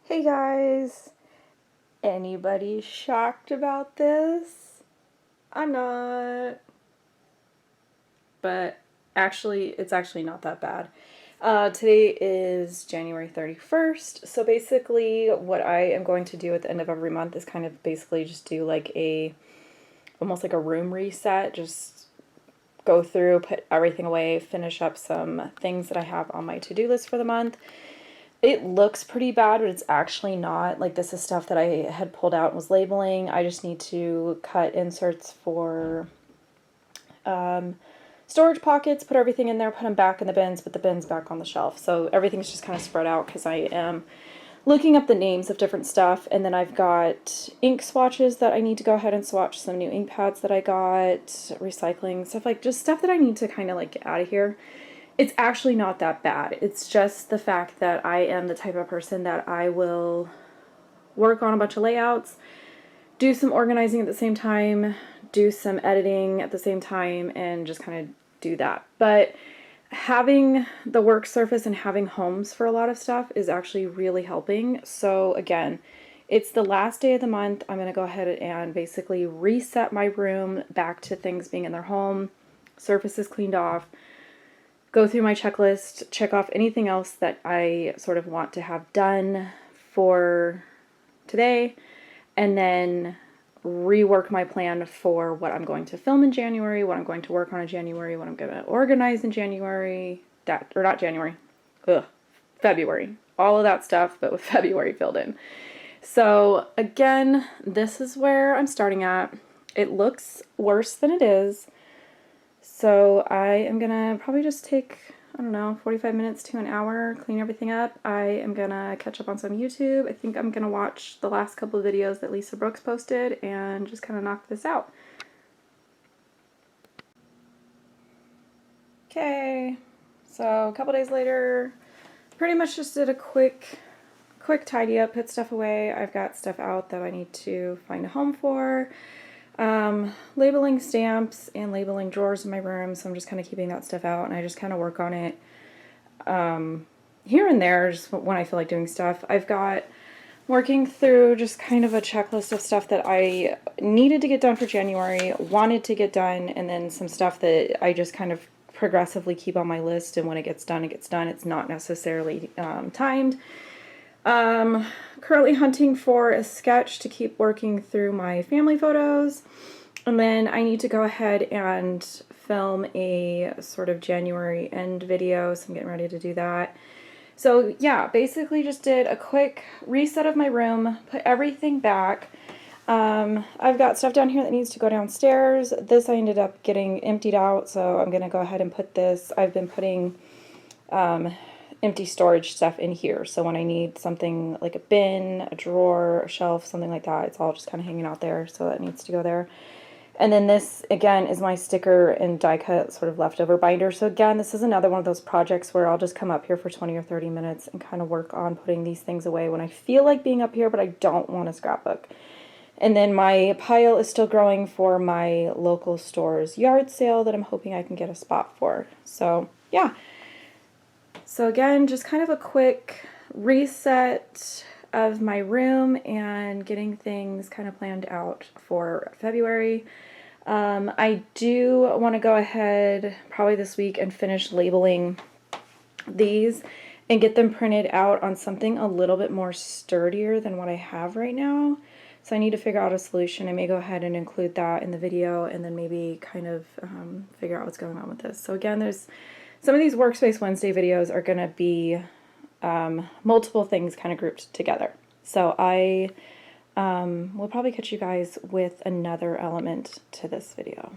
Hey guys, anybody shocked about this? I'm not, but it's actually not that bad. Today is January 31st, so basically what I am going to do at the end of every month is kind of basically just do like almost like a room reset, just go through, put everything away, finish up some things that I have on my to-do list for the month. It looks pretty bad, but it's actually not. Like, this is stuff that I had pulled out and was labeling. I just need to cut inserts for storage pockets, put everything in there, put them back in the bins, put the bins back on the shelf. So everything's just kind of spread out because I am looking up the names of different stuff. And then I've got ink swatches that I need to go ahead and swatch, some new ink pads that I got, recycling, stuff like just stuff that I need to kind of like get out of here. It's actually not that bad. It's just the fact that I am the type of person that I will work on a bunch of layouts, do some organizing at the same time, do some editing at the same time, and just kind of do that. But having the work surface and having homes for a lot of stuff is actually really helping. So again, it's the last day of the month. I'm going to go ahead and basically reset my room back to things being in their home, surfaces cleaned off, go through my checklist, check off anything else that I sort of want to have done for today, and then rework my plan for what I'm going to film in January, what I'm going to work on in January, what I'm going to organize in January, February. All of that stuff, but with February filled in. So again, this is where I'm starting at. It looks worse than it is. So I am gonna probably just take, I don't know, 45 minutes to an hour, clean everything up. I am gonna catch up on some YouTube. I think I'm gonna watch the last couple of videos that Lisa Brooks posted and just kind of knock this out. Okay, so a couple days later, pretty much just did a quick tidy up, put stuff away. I've got stuff out that I need to find a home for. Labeling stamps and labeling drawers in my room, so I'm just kind of keeping that stuff out, and I just kind of work on it here and there just when I feel like doing stuff. I've got working through just kind of a checklist of stuff that I needed to get done for January, wanted to get done, and then some stuff that I just kind of progressively keep on my list, and when it gets done, it gets done. It's not necessarily timed. Currently hunting for a sketch to keep working through my family photos. And then I need to go ahead and film a sort of January end video, so I'm getting ready to do that. So yeah, basically just did a quick reset of my room, put everything back. I've got stuff down here that needs to go downstairs. This I ended up getting emptied out, so I'm going to go ahead and put this. I've been putting empty storage stuff in here, so when I need something like a bin, a drawer, a shelf, something like that, it's all just kind of hanging out there, so that needs to go there. And then this again is my sticker and die cut sort of leftover binder. So again, this is another one of those projects where I'll just come up here for 20 or 30 minutes and kind of work on putting these things away when I feel like being up here, but I don't want to scrapbook. And then my pile is still growing for my local store's yard sale that I'm hoping I can get a spot for. So yeah. So again, just kind of a quick reset of my room and getting things kind of planned out for February. I do want to go ahead probably this week and finish labeling these and get them printed out on something a little bit more sturdier than what I have right now. So I need to figure out a solution. I may go ahead and include that in the video and then maybe kind of figure out what's going on with this. So again, there's some of these Workspace Wednesday videos are going to be multiple things kind of grouped together. So I will probably catch you guys with another element to this video.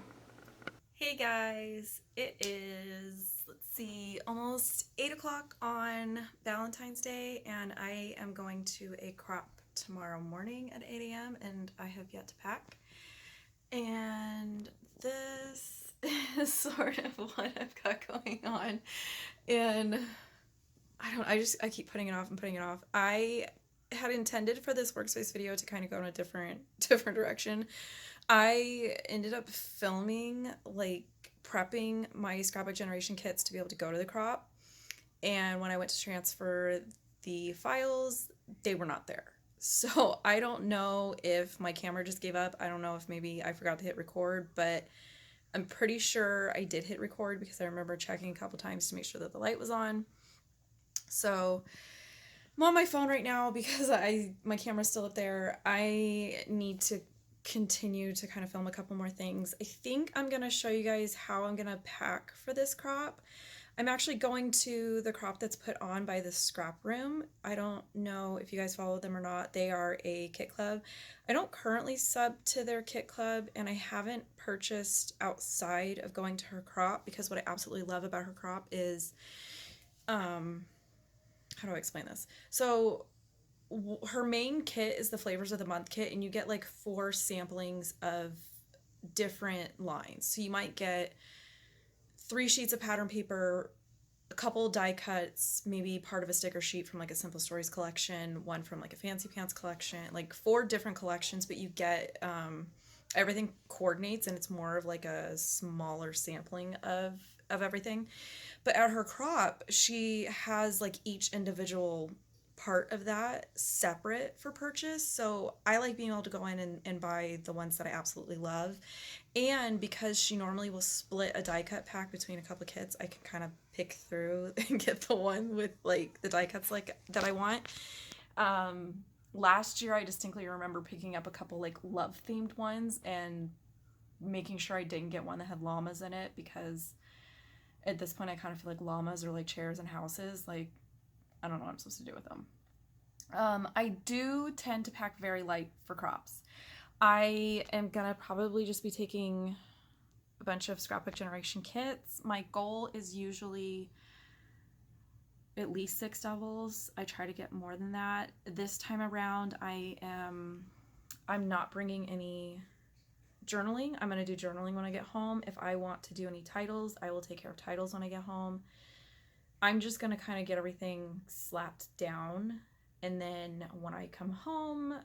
Hey guys, it is, let's see, almost 8 o'clock on Valentine's Day, and I am going to a crop tomorrow morning at 8 a.m. and I have yet to pack. And this is sort of what I've got going on, and I keep putting it off and putting it off. I had intended for this Workspace video to kind of go in a different direction. I ended up filming, like, prepping my scrapbook generation kits to be able to go to the crop, and when I went to transfer the files, they were not there. So I don't know if my camera just gave up. I don't know if maybe I forgot to hit record, but I'm pretty sure I did hit record because I remember checking a couple times to make sure that the light was on. So I'm on my phone right now because my camera's still up there. I need to continue to kind of film a couple more things. I think I'm going to show you guys how I'm going to pack for this crop. I'm actually going to the crop that's put on by the Scrap Room. I don't know if you guys follow them or not. They are a kit club. I don't currently sub to their kit club, and I haven't purchased outside of going to her crop because what I absolutely love about her crop is, how do I explain this? So her main kit is the flavors of the month kit, and you get like 4 samplings of different lines. So you might get 3 sheets of pattern paper, a couple die cuts, maybe part of a sticker sheet from like a Simple Stories collection, one from like a Fancy Pants collection, like 4 different collections, but you get everything coordinates and it's more of like a smaller sampling of everything. But at her crop, she has like each individual part of that separate for purchase. So I like being able to go in and buy the ones that I absolutely love. And because she normally will split a die cut pack between a couple of kits, I can kind of pick through and get the one with like the die cuts like that I want. Last year I distinctly remember picking up a couple like love themed ones and making sure I didn't get one that had llamas in it because at this point I kind of feel like llamas are like chairs and houses. Like, I don't know what I'm supposed to do with them. I do tend to pack very light for crops. I am gonna probably just be taking a bunch of Scrapbook Generation kits. My goal is usually at least 6 doubles. I try to get more than that. This time around, I'm not bringing any journaling. I'm gonna do journaling when I get home. If I want to do any titles, I will take care of titles when I get home. I'm just gonna kind of get everything slapped down. And then when I come home,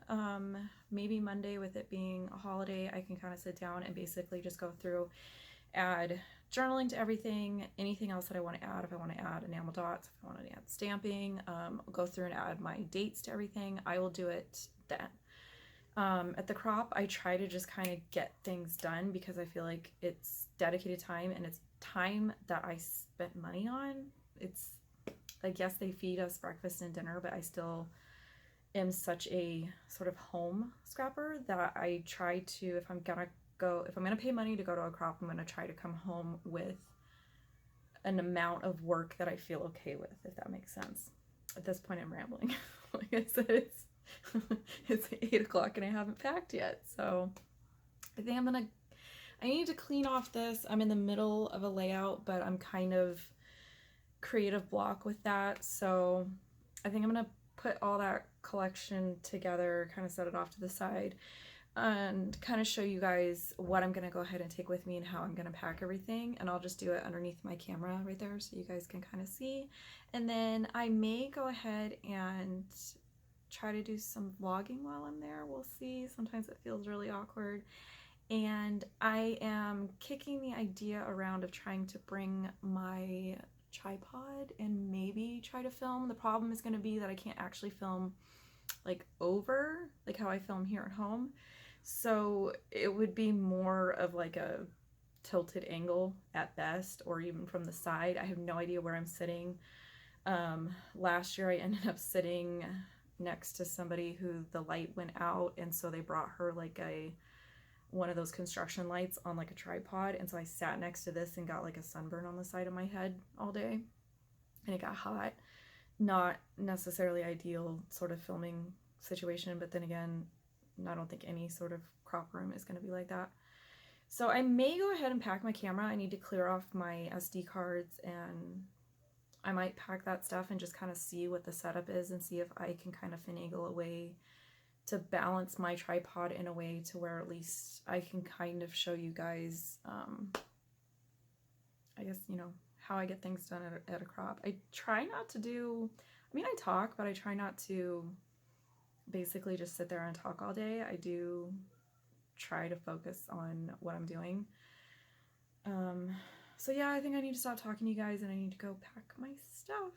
maybe Monday with it being a holiday, I can kind of sit down and basically just go through, add journaling to everything, anything else that I want to add. If I want to add enamel dots, if I want to add stamping, I'll go through and add my dates to everything. I will do it then. At the crop, I try to just kind of get things done because I feel like it's dedicated time and it's time that I spent money on. It's like, yes, they feed us breakfast and dinner, but I still am such a sort of home scrapper that I try to, if I'm gonna pay money to go to a crop, I'm gonna try to come home with an amount of work that I feel okay with, if that makes sense. At this point, I'm rambling. Like I said, it's 8 o'clock and I haven't packed yet, so I think I need to clean off this. I'm in the middle of a layout, but I'm kind of creative block with that, so I think I'm gonna put all that collection together, kind of set it off to the side, and kind of show you guys what I'm gonna go ahead and take with me and how I'm gonna pack everything, and I'll just do it underneath my camera right there so you guys can kind of see. And then I may go ahead and try to do some vlogging while I'm there. We'll see. Sometimes it feels really awkward. And I am kicking the idea around of trying to bring my tripod and maybe try to film. The problem is going to be that I can't actually film like over like how I film here at home, so it would be more of like a tilted angle at best, or even from the side. I have no idea where I'm sitting. Last year I ended up sitting next to somebody who the light went out, and so they brought her like one of those construction lights on like a tripod, and so I sat next to this and got like a sunburn on the side of my head all day, and it got hot. Not necessarily ideal sort of filming situation, but then again, I don't think any sort of crop room is going to be like that. So I may go ahead and pack my camera. I need to clear off my SD cards, and I might pack that stuff and just kind of see what the setup is and see if I can kind of finagle a way to balance my tripod in a way to where at least I can kind of show you guys, I guess, how I get things done at a crop. I try not to do, I talk, but I try not to basically just sit there and talk all day. I do try to focus on what I'm doing. So yeah, I think I need to stop talking to you guys and I need to go pack my stuff.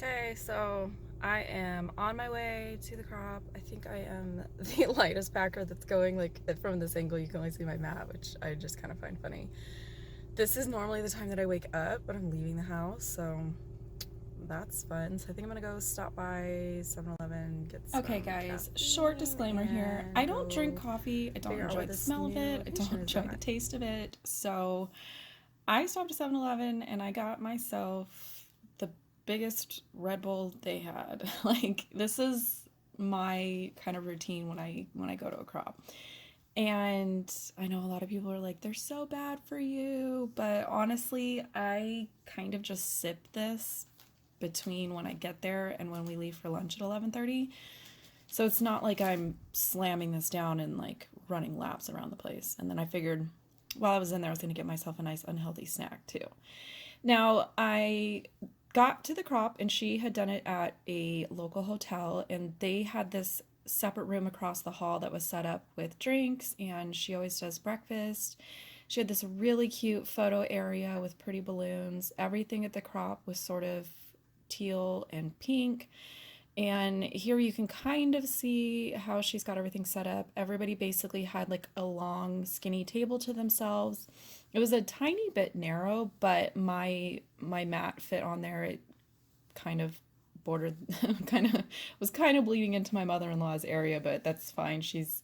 Okay, so I am on my way to the crop. I think I am the lightest packer that's going. Like, from this angle, you can only see my mat, which I just kind of find funny. This is normally the time that I wake up, but I'm leaving the house, so that's fun. So I think I'm gonna go stop by 7-Eleven, get some Okay, guys, caffeine, short disclaimer here. I don't drink go coffee. I don't figure out enjoy where the this smell of new it. I don't location is enjoy the at. taste of it. So I stopped at 7-Eleven and I got myself the biggest Red Bull they had. Like, this is my kind of routine when I go to a crop. And I know a lot of people are like, they're so bad for you, but honestly, I kind of just sip this between when I get there and when we leave for lunch at 11:30. So it's not like I'm slamming this down and like running laps around the place. And then I figured while I was in there, I was going to get myself a nice unhealthy snack too. Now, I got to the crop and she had done it at a local hotel, and they had this separate room across the hall that was set up with drinks, and she always does breakfast. She had this really cute photo area with pretty balloons. Everything at the crop was sort of teal and pink. And here you can kind of see how she's got everything set up. Everybody basically had like a long, skinny table to themselves. It was a tiny bit narrow, but my mat fit on there. It kind of bordered, kind of was kind of bleeding into my mother-in-law's area, but that's fine. She's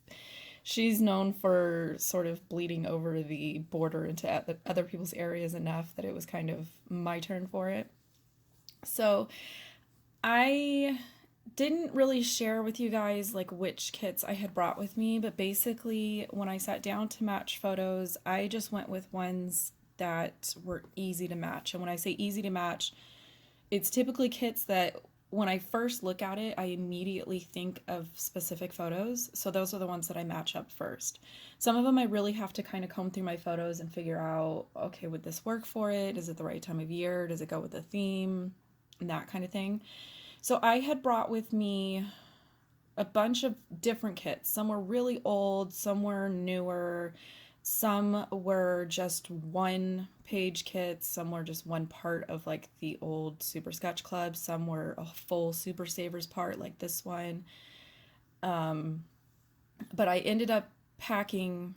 known for sort of bleeding over the border into other people's areas enough that it was kind of my turn for it. So I didn't really share with you guys like which kits I had brought with me, but basically when I sat down to match photos, I just went with ones that were easy to match. And when I say easy to match, it's typically kits that when I first look at it, I immediately think of specific photos. So those are the ones that I match up first. Some of them I really have to kind of comb through my photos and figure out, okay, would this work for it? Is it the right time of year? Does it go with the theme? And that kind of thing. So I had brought with me a bunch of different kits. Some were really old, some were newer, some were just one page kits, some were just one part of like the old Super Sketch Club, some were a full Super Savers part like this one. But I ended up packing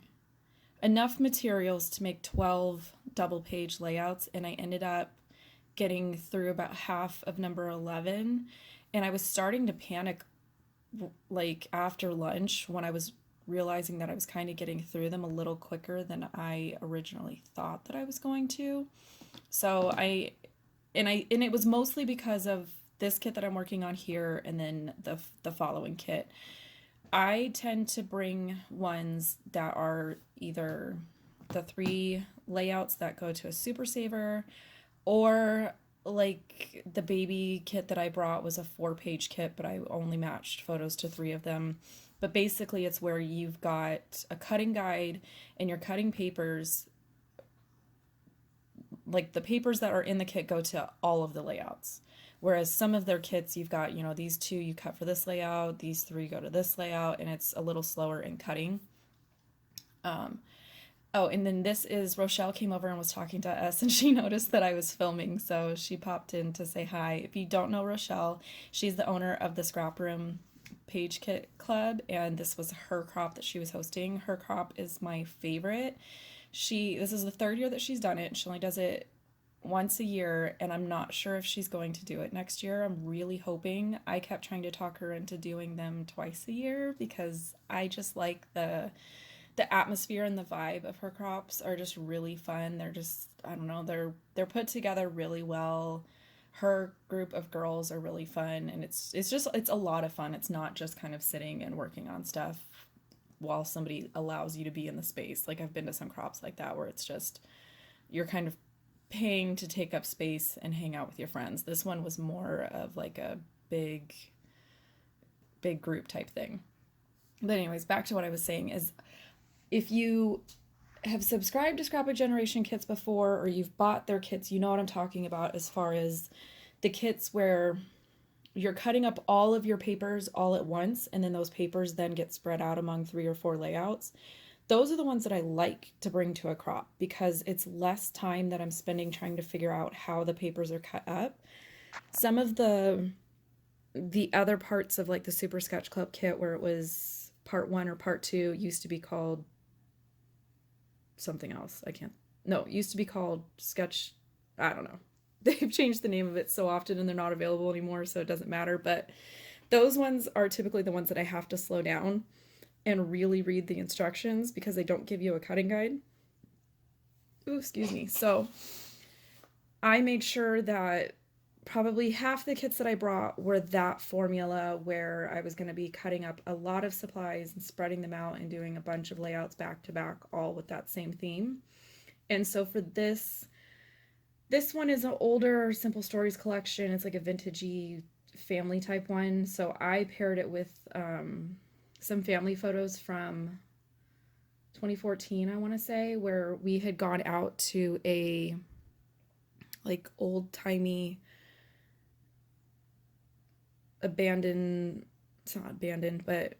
enough materials to make 12 double page layouts, and I ended up getting through about half of number 11, and I was starting to panic like after lunch when I was realizing that I was kind of getting through them a little quicker than I originally thought that I was going to. So and it was mostly because of this kit that I'm working on here and then the following kit. I tend to bring ones that are either the 3 layouts that go to a Super Saver, or like the baby kit that I brought was a 4-page kit, but I only matched photos to 3 of them. But basically it's where you've got a cutting guide and your cutting papers, like the papers that are in the kit go to all of the layouts. Whereas some of their kits, you've got, these 2 you cut for this layout, these 3 go to this layout, and it's a little slower in cutting. Oh, and then this is Rochelle came over and was talking to us, and she noticed that I was filming, so she popped in to say hi. If you don't know Rochelle, she's the owner of the Scraproom Page Kit Club, and this was her crop that she was hosting. Her crop is my favorite. This is the 3rd year that she's done it. She only does it once a year, and I'm not sure if she's going to do it next year. I'm really hoping. I kept trying to talk her into doing them twice a year because I just like the atmosphere and the vibe of her crops are just really fun. They're just, I don't know, they're put together really well. Her group of girls are really fun, and it's a lot of fun. It's not just kind of sitting and working on stuff while somebody allows you to be in the space. Like, I've been to some crops like that where it's just you're kind of paying to take up space and hang out with your friends. This one was more of like a big group type thing. But anyways, back to what I was saying is, if you have subscribed to Scrapbook Generation kits before, or you've bought their kits, you know what I'm talking about as far as the kits where you're cutting up all of your papers all at once, and then those papers then get spread out among 3 or 4 layouts. Those are the ones that I like to bring to a crop because it's less time that I'm spending trying to figure out how the papers are cut up. Some of the other parts of like the Super Sketch Club kit where it was part 1 or part 2 used to be called something else. I can't. No, it used to be called Sketch. I don't know. They've changed the name of it so often and they're not available anymore, so it doesn't matter. But those ones are typically the ones that I have to slow down and really read the instructions because they don't give you a cutting guide. Ooh, excuse me. So I made sure that probably half the kits that I brought were that formula where I was going to be cutting up a lot of supplies and spreading them out and doing a bunch of layouts back to back, all with that same theme. And so for this one is an older Simple Stories collection. It's like a vintagey family type one. So I paired it with some family photos from 2014, I want to say, where we had gone out to a like old timey abandoned, it's not abandoned, but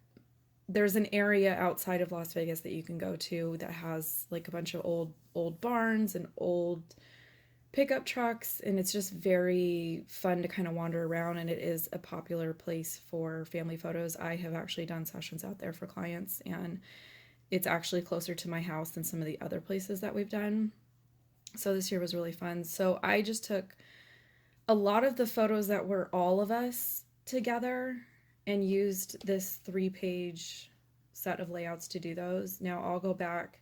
there's an area outside of Las Vegas that you can go to that has like a bunch of old barns and old pickup trucks, and it's just very fun to kind of wander around, and it is a popular place for family photos. I have actually done sessions out there for clients, and it's actually closer to my house than some of the other places that we've done. So this year was really fun. So I just took a lot of the photos that were all of us together and used this 3-page set of layouts to do those. Now I'll go back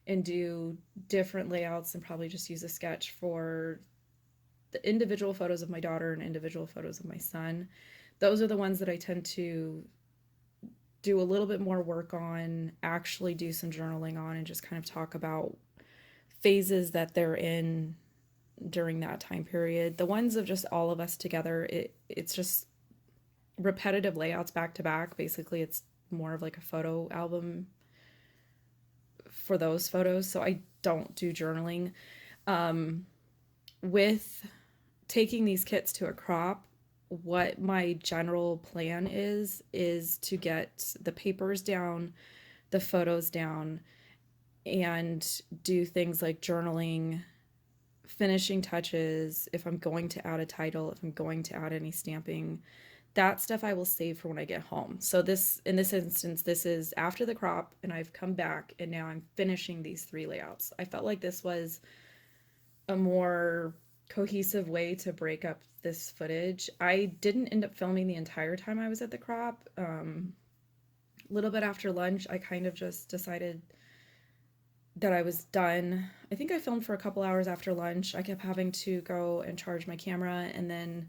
and do different layouts and probably just use a sketch for the individual photos of my daughter and individual photos of my son. Those are the ones that I tend to do a little bit more work on, actually do some journaling on, and just kind of talk about phases that they're in during that time period. The ones of just all of us together, it's just repetitive layouts back to back. Basically, it's more of like a photo album for those photos. So I don't do journaling. With taking these kits to a crop, what my general plan is to get the papers down, the photos down, and do things like journaling, finishing touches, if I'm going to add a title, if I'm going to add any stamping. That stuff I will save for when I get home. So in this instance, this is after the crop and I've come back and now I'm finishing these 3 layouts. I felt like this was a more cohesive way to break up this footage. I didn't end up filming the entire time I was at the crop. A little bit after lunch, I kind of just decided that I was done. I think I filmed for a couple hours after lunch. I kept having to go and charge my camera, and then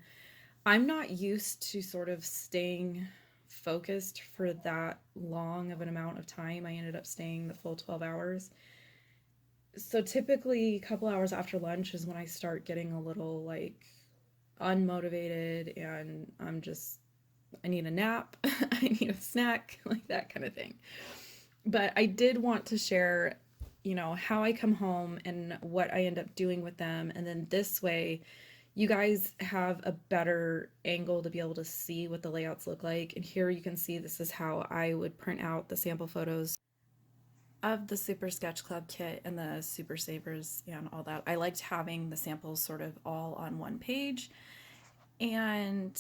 I'm not used to sort of staying focused for that long of an amount of time. I ended up staying the full 12 hours. So typically a couple hours after lunch is when I start getting a little like unmotivated and I need a nap, I need a snack, like that kind of thing. But I did want to share, how I come home and what I end up doing with them. And then this way, you guys have a better angle to be able to see what the layouts look like. And here you can see this is how I would print out the sample photos of the Super Sketch Club kit and the Super Savers and all that. I liked having the samples sort of all on one page. And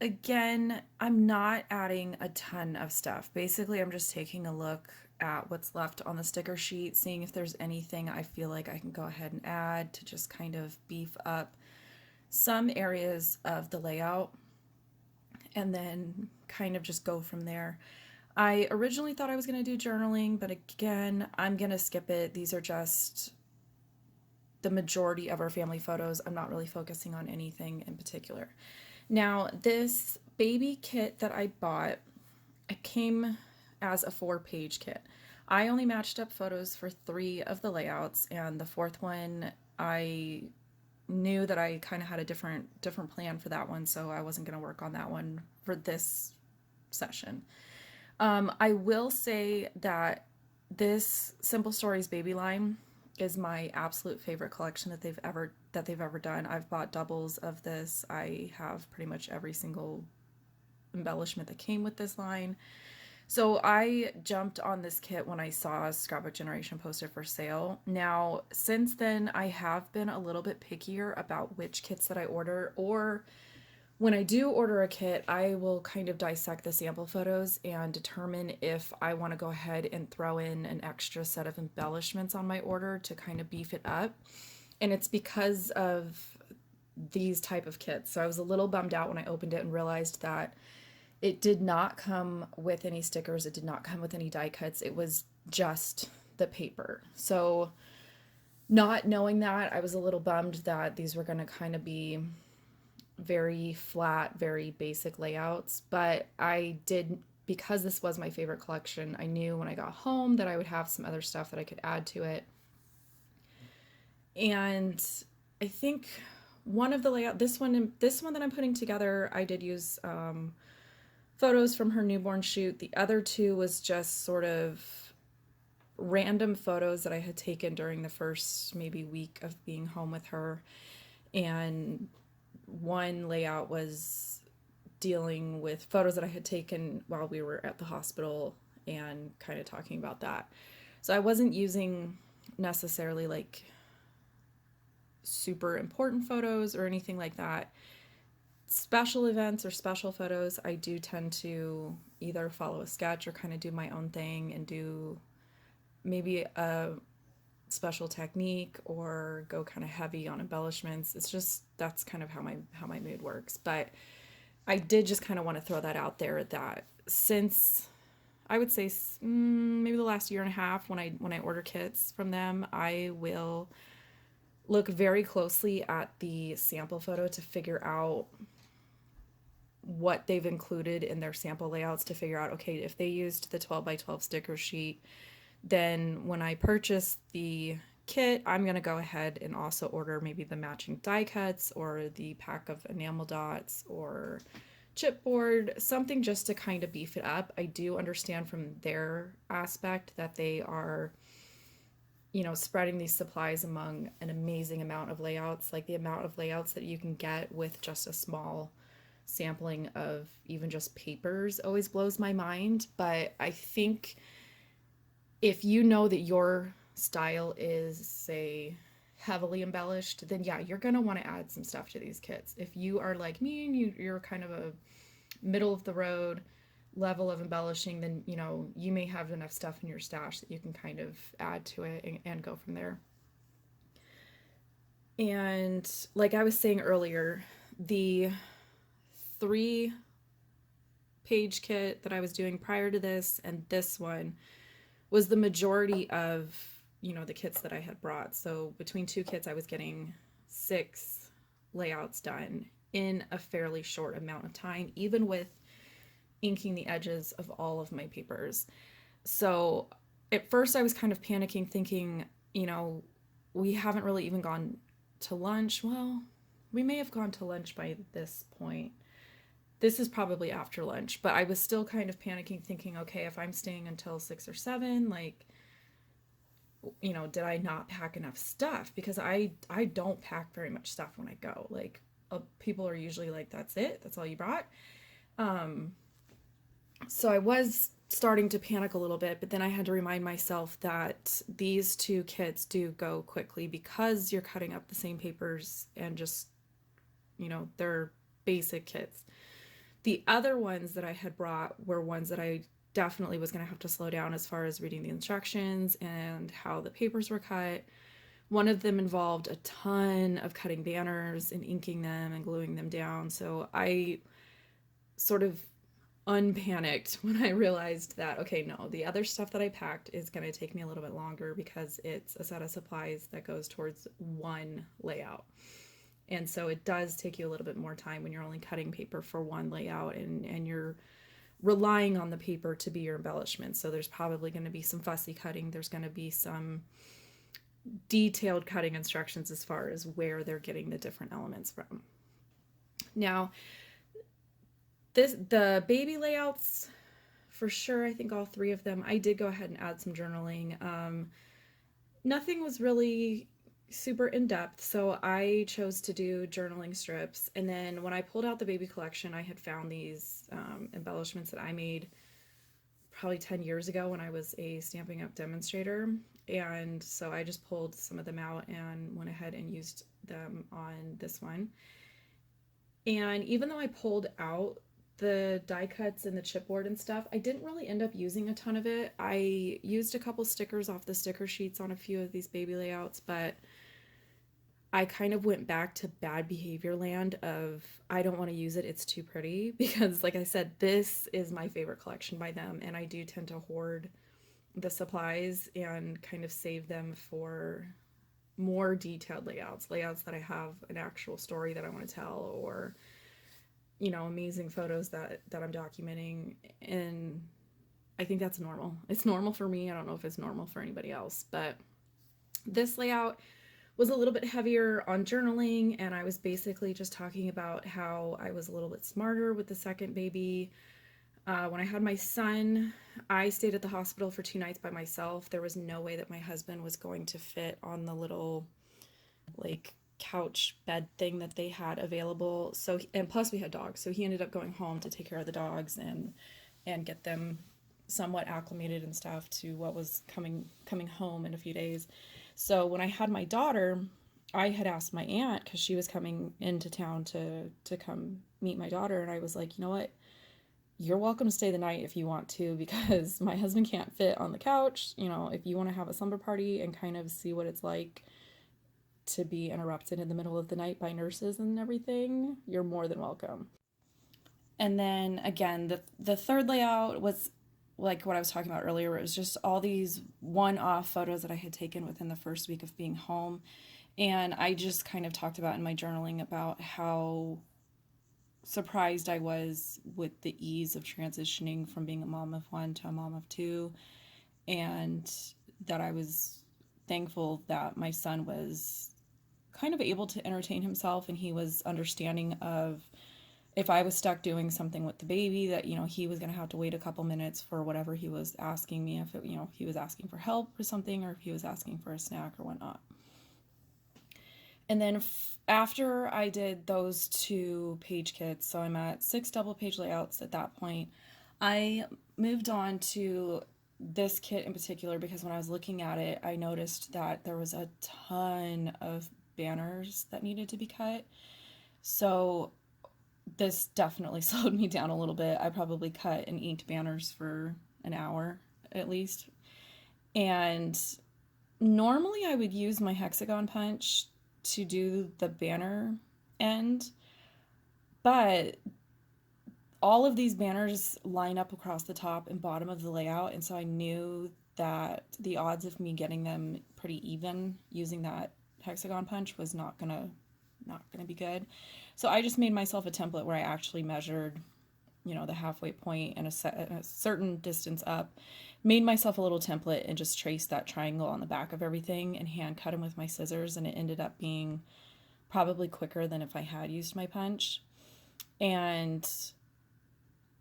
again, I'm not adding a ton of stuff. Basically, I'm just taking a look at what's left on the sticker sheet, seeing if there's anything I feel like I can go ahead and add to just kind of beef up some areas of the layout, and then kind of just go from there. I originally thought I was going to do journaling, but again, I'm going to skip it. These are just the majority of our family photos. I'm not really focusing on anything in particular. Now, this baby kit that I bought, it came as a 4-page kit. I only matched up photos for 3 of the layouts, and the 4th one, I knew that I kind of had a different plan for that one, so I wasn't going to work on that one for this session. I will say that this Simple Stories baby line is my absolute favorite collection that they've ever done. I've bought doubles of this. I have pretty much every single embellishment that came with this line. So I jumped on this kit when I saw Scrapbook Generation posted for sale. Now, since then, I have been a little bit pickier about which kits that I order, or when I do order a kit, I will kind of dissect the sample photos and determine if I want to go ahead and throw in an extra set of embellishments on my order to kind of beef it up. And it's because of these type of kits. So I was a little bummed out when I opened it and realized that it did not come with any stickers. It did not come with any die cuts. It was just the paper. So not knowing that, I was a little bummed that these were going to kind of be very flat, very basic layouts. But I did, because this was my favorite collection, I knew when I got home that I would have some other stuff that I could add to it. And I think one of the layout, this one that I'm putting together, I did use photos from her newborn shoot. The other two was just sort of random photos that I had taken during the first maybe week of being home with her. And one layout was dealing with photos that I had taken while we were at the hospital and kind of talking about that. So I wasn't using necessarily like super important photos or anything like that. Special events or special photos, I do tend to either follow a sketch or kind of do my own thing and do maybe a special technique or go kind of heavy on embellishments. It's just, that's kind of how my mood works. But I did just kind of want to throw that out there, that since I would say maybe the last year and a half, when I order kits from them, I will look very closely at the sample photo to figure out what they've included in their sample layouts, to figure out, okay, if they used the 12 by 12 sticker sheet, then when I purchase the kit, I'm going to go ahead and also order maybe the matching die cuts or the pack of enamel dots or chipboard, something just to kind of beef it up. I do understand from their aspect that they are, spreading these supplies among an amazing amount of layouts, like the amount of layouts that you can get with just a small sampling of even just papers always blows my mind. But I think if you know that your style is, say, heavily embellished, then yeah, you're going to want to add some stuff to these kits. If you are like me and you're kind of a middle of the road level of embellishing, then you may have enough stuff in your stash that you can kind of add to it and go from there. And like I was saying earlier, the 3-page kit that I was doing prior to this and this one was the majority of the kits that I had brought. So between 2 kits, I was getting 6 layouts done in a fairly short amount of time, even with inking the edges of all of my papers. So at first I was kind of panicking, thinking, we haven't really even gone to lunch. Well, we may have gone to lunch by this point. This is probably after lunch, but I was still kind of panicking, thinking, okay, if I'm staying until 6 or 7, like, did I not pack enough stuff? Because I don't pack very much stuff when I go. Like, people are usually like, that's it? That's all you brought? So I was starting to panic a little bit, but then I had to remind myself that these 2 kits do go quickly because you're cutting up the same papers and just, they're basic kits. The other ones that I had brought were ones that I definitely was going to have to slow down as far as reading the instructions and how the papers were cut. One of them involved a ton of cutting banners and inking them and gluing them down. So I sort of unpanicked when I realized that, okay, no, the other stuff that I packed is going to take me a little bit longer because it's a set of supplies that goes towards one layout. And so it does take you a little bit more time when you're only cutting paper for one layout and you're relying on the paper to be your embellishment. So there's probably going to be some fussy cutting. There's going to be some detailed cutting instructions as far as where they're getting the different elements from. Now, the baby layouts, for sure, I think all 3 of them, I did go ahead and add some journaling. Nothing was really super in-depth, so I chose to do journaling strips. And then when I pulled out the baby collection, I had found these embellishments that I made probably 10 years ago when I was a Stampin' Up! Demonstrator. And so I just pulled some of them out and went ahead and used them on this one. And even though I pulled out the die cuts and the chipboard and stuff, I didn't really end up using a ton of it. I used a couple stickers off the sticker sheets on a few of these baby layouts, but I kind of went back to bad behavior land of I don't want to use it, it's too pretty, because like I said, this is my favorite collection by them, and I do tend to hoard the supplies and kind of save them for more detailed layouts that I have an actual story that I want to tell, or amazing photos that I'm documenting. And I think that's normal. It's normal for me. I don't know if it's normal for anybody else, but this layout was a little bit heavier on journaling, and I was basically just talking about how I was a little bit smarter with the second baby. When I had my son, I stayed at the hospital for 2 nights by myself. There was no way that my husband was going to fit on the little like couch bed thing that they had available. So, and plus we had dogs, so he ended up going home to take care of the dogs and get them somewhat acclimated and stuff to what was coming home in a few days. So when I had my daughter, I had asked my aunt, because she was coming into town to come meet my daughter, and I was like, you know what, you're welcome to stay the night if you want to, because my husband can't fit on the couch. If you want to have a slumber party and kind of see what it's like to be interrupted in the middle of the night by nurses and everything, you're more than welcome. And then again, the third layout was like what I was talking about earlier, where it was just all these one-off photos that I had taken within the first week of being home. And I just kind of talked about in my journaling about how surprised I was with the ease of transitioning from being a mom of 1 to a mom of 2, and that I was thankful that my son was kind of able to entertain himself, and he was understanding of if I was stuck doing something with the baby, that he was going to have to wait a couple minutes for whatever he was asking me, if he was asking for help or something, or if he was asking for a snack or whatnot. And then after I did those 2 page kits, so I'm at 6 double page layouts at that point, I moved on to this kit in particular, because when I was looking at it, I noticed that there was a ton of banners that needed to be cut. So this definitely slowed me down a little bit. I probably cut and inked banners for an hour at least. And normally I would use my hexagon punch to do the banner end, but all of these banners line up across the top and bottom of the layout, and so I knew that the odds of me getting them pretty even using that hexagon punch was not gonna be good. So I just made myself a template where I actually measured, the halfway point and a certain distance up, made myself a little template and just traced that triangle on the back of everything and hand cut them with my scissors, and it ended up being probably quicker than if I had used my punch. And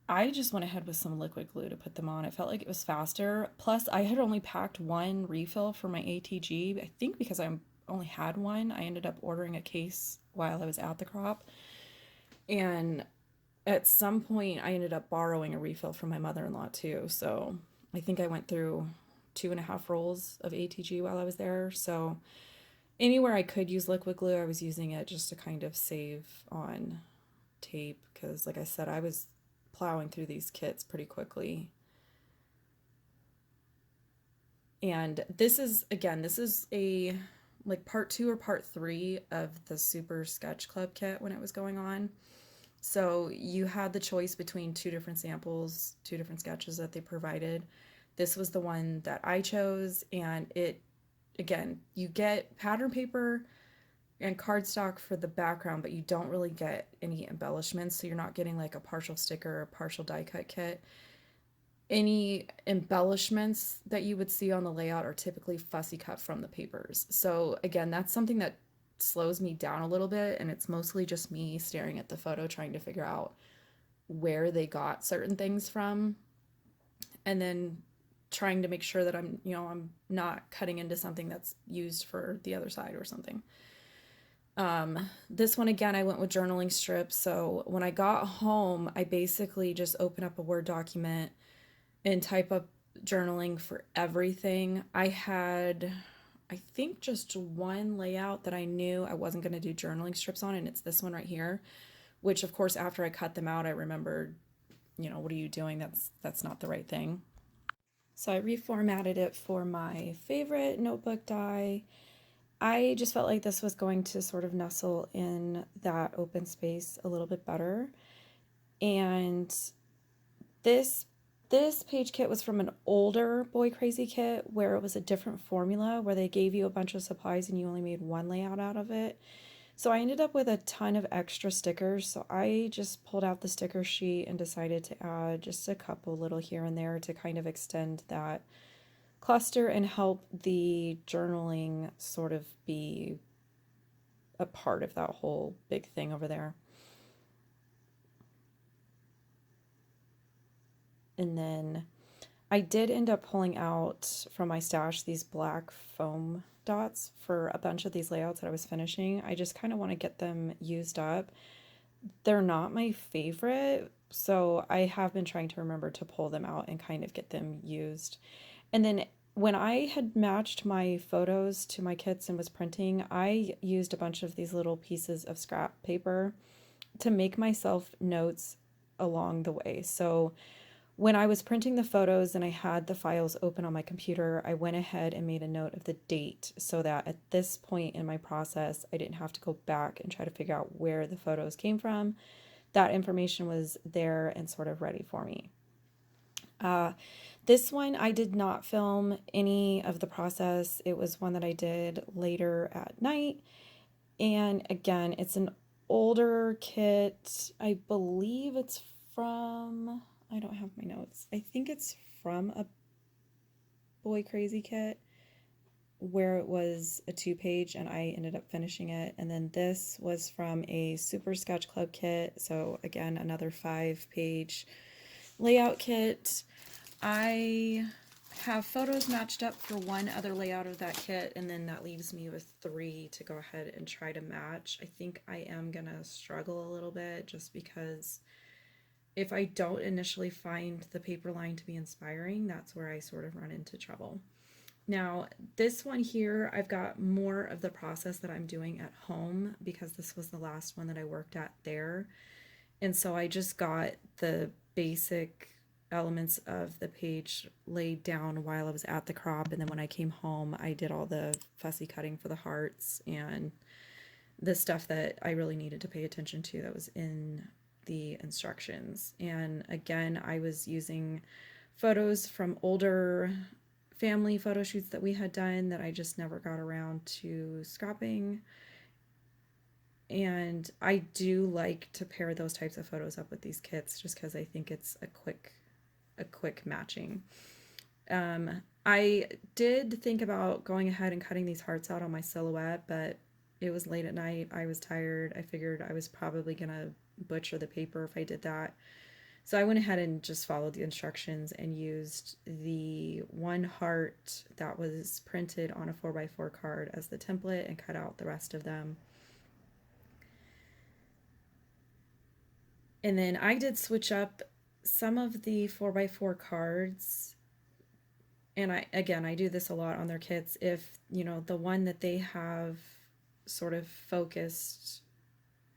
I just went ahead with some liquid glue to put them on. It felt like it was faster. Plus, I had only packed 1 refill for my ATG. I think because I only had 1, I ended up ordering a case while I was at the crop. And at some point, I ended up borrowing a refill from my mother-in-law too. So I think I went through 2.5 rolls of ATG while I was there. So anywhere I could use liquid glue, I was using it just to kind of save on tape, because like I said, I was plowing through these kits pretty quickly. And this is a like part 2 or part 3 of the Super Sketch Club kit when it was going on. So you had the choice between 2 different samples, 2 different sketches that they provided. This was the one that I chose, and you get pattern paper and cardstock for the background, but you don't really get any embellishments, so you're not getting like a partial sticker or partial die cut kit. Any embellishments that you would see on the layout are typically fussy cut from the papers. So again, that's something that slows me down a little bit, and it's mostly just me staring at the photo trying to figure out where they got certain things from, and then trying to make sure that I'm not cutting into something that's used for the other side or something. This one, again, I went with journaling strips. So when I got home, I basically just opened up a Word document, and type up journaling for everything. I had, I think, just one layout that I knew I wasn't going to do journaling strips on, and it's this one right here, which of course after I cut them out, I remembered, what are you doing? That's not the right thing. So I reformatted it for my favorite notebook die. I just felt like this was going to sort of nestle in that open space a little bit better. And this this page kit was from an older Boy Crazy kit where it was a different formula where they gave you a bunch of supplies and you only made one layout out of it. So I ended up with a ton of extra stickers. So I just pulled out the sticker sheet and decided to add just a couple little here and there to kind of extend that cluster and help the journaling sort of be a part of that whole big thing over there. And then I did end up pulling out from my stash these black foam dots for a bunch of these layouts that I was finishing. I just kind of want to get them used up. They're not my favorite, so I have been trying to remember to pull them out and kind of get them used. And then when I had matched my photos to my kits and was printing, I used a bunch of these little pieces of scrap paper to make myself notes along the way. So when I was printing the photos and I had the files open on my computer, I went ahead and made a note of the date so that at this point in my process, I didn't have to go back and try to figure out where the photos came from. That information was there and sort of ready for me. This one, I did not film any of the process. It was one that I did later at night. And again, it's an older kit. I believe it's from, I don't have my notes. I think it's from a Boy Crazy kit where it was a 2-page and I ended up finishing it. And then this was from a Super Sketch Club kit. So again, another 5-page layout kit. I have photos matched up for one other layout of that kit, and then that leaves me with 3 to go ahead and try to match. I think I am gonna struggle a little bit just because if I don't initially find the paper line to be inspiring, that's where I sort of run into trouble. Now, this one here, I've got more of the process that I'm doing at home because this was the last one that I worked at there. And so I just got the basic elements of the page laid down while I was at the crop. And then when I came home, I did all the fussy cutting for the hearts and the stuff that I really needed to pay attention to that was in the instructions. And again, I was using photos from older family photo shoots that we had done that I just never got around to scrapping. And I do like to pair those types of photos up with these kits just because I think it's a quick matching. I did think about going ahead and cutting these hearts out on my silhouette, but it was late at night. I was tired. I figured I was probably gonna butcher the paper if I did that. So I went ahead and just followed the instructions and used the one heart that was printed on a 4x4 card as the template and cut out the rest of them. And then I did switch up some of the 4x4 cards. And I do this a lot on their kits. If, the one that they have sort of focused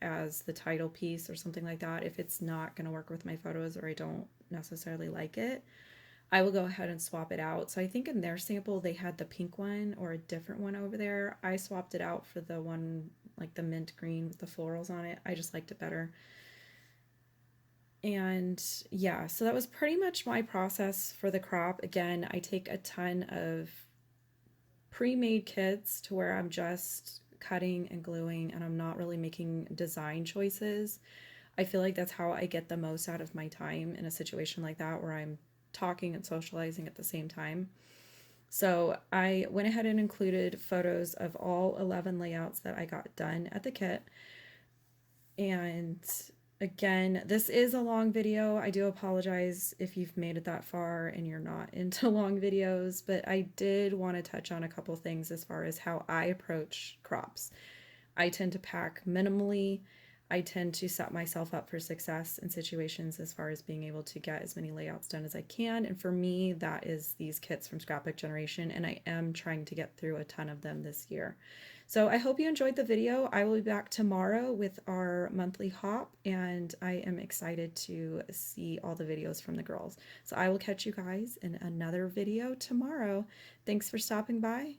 as the title piece or something like that, if it's not going to work with my photos or I don't necessarily like it, I will go ahead and swap it out. So I think in their sample they had the pink one or a different one over there. I swapped it out for the one like the mint green with the florals on it. I just liked it better. And yeah, so that was pretty much my process for the crop. Again, I take a ton of pre-made kits to where I'm just cutting and gluing and I'm not really making design choices. I feel like that's how I get the most out of my time in a situation like that where I'm talking and socializing at the same time. So I went ahead and included photos of all 11 layouts that I got done at the kit. And again, this is a long video. I do apologize if you've made it that far and you're not into long videos, but I did want to touch on a couple things as far as how I approach crops. I tend to pack minimally. I tend to set myself up for success in situations as far as being able to get as many layouts done as I can. And for me, that is these kits from Scrapbook Generation, and I am trying to get through a ton of them this year. So I hope you enjoyed the video. I will be back tomorrow with our monthly hop, and I am excited to see all the videos from the girls. So I will catch you guys in another video tomorrow. Thanks for stopping by.